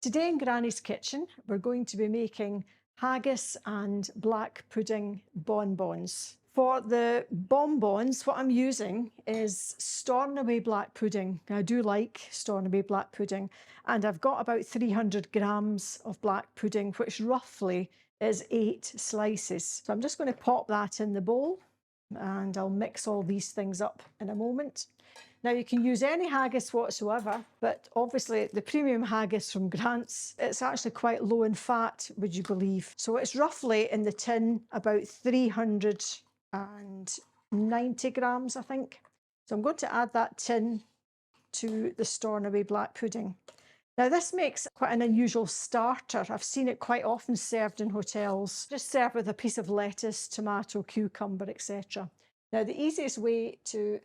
Today in Granny's kitchen, we're going to be making haggis and black pudding bonbons. For the bonbons, what I'm using is Stornoway black pudding. I do like Stornoway black pudding, and I've got about 300 grams of black pudding, which roughly is 8 slices. So I'm just going to pop that in the bowl, and I'll mix all these things up in a moment. Now you can use any haggis whatsoever, but obviously the premium haggis from Grant's, it's actually quite low in fat, would you believe? So it's roughly in the tin about 390 grams, I think. So I'm going to add that tin to the Stornoway black pudding. Now this makes quite an unusual starter. I've seen it quite often served in hotels. Just served with a piece of lettuce, tomato, cucumber, etc. Now the easiest way to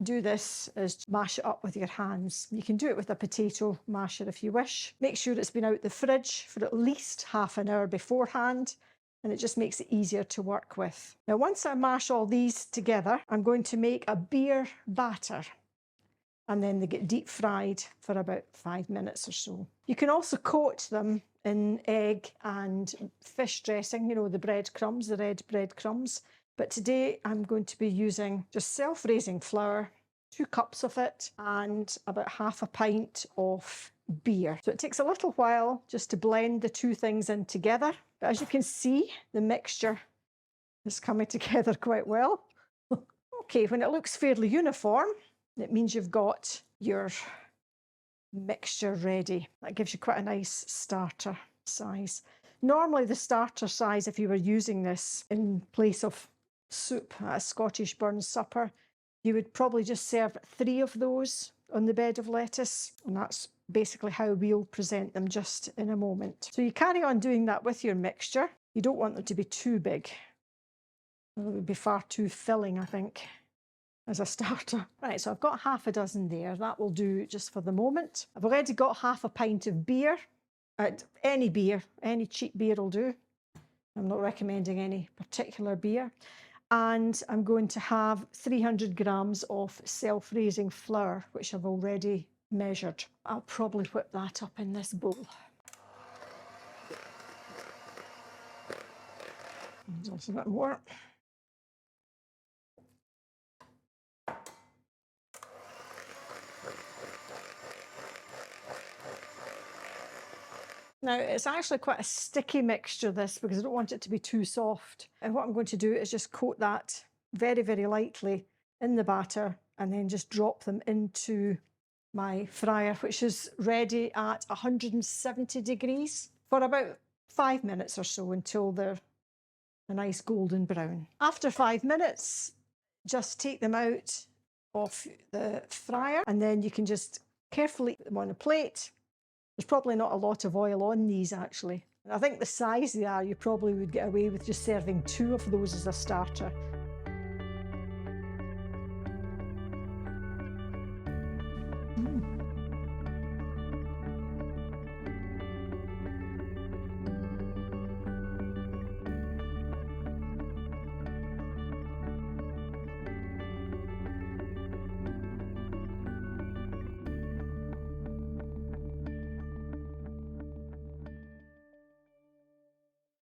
do this is to mash it up with your hands. You can do it with a potato masher if you wish. Make sure it's been out the fridge for at least half an hour beforehand, and it just makes it easier to work with. Now once I mash all these together, I'm going to make a beer batter, and then they get deep fried for about 5 minutes or so. You can also coat them in egg and fish dressing, you know, the breadcrumbs, the red breadcrumbs. But today I'm going to be using just self-raising flour, 2 cups of it, and about half a pint of beer. So it takes a little while just to blend the two things in together. But as you can see, the mixture is coming together quite well. Okay, when it looks fairly uniform, it means you've got your mixture ready. That gives you quite a nice starter size. Normally the starter size, if you were using this in place of soup at a Scottish burn supper, you would probably just serve 3 of those on the bed of lettuce, and that's basically how we'll present them just in a moment. So you carry on doing that with your mixture. You don't want them to be too big. It would be far too filling, I think, as a starter. Right, so I've got half a dozen there. That will do just for the moment. I've already got half a pint of beer. Any beer, any cheap beer will do. I'm not recommending any particular beer. And I'm going to have 300 grams of self-raising flour, which I've already measured. I'll probably whip that up in this bowl. There's also a bit more. Now, it's actually quite a sticky mixture, this, because I don't want it to be too soft. And what I'm going to do is just coat that very, very lightly in the batter, and then just drop them into my fryer, which is ready at 170 degrees for about 5 minutes or so until they're a nice golden brown. After 5 minutes, just take them out of the fryer, and then you can just carefully put them on a plate. There's probably not a lot of oil on these actually. I think the size they are, you probably would get away with just serving 2 of those as a starter.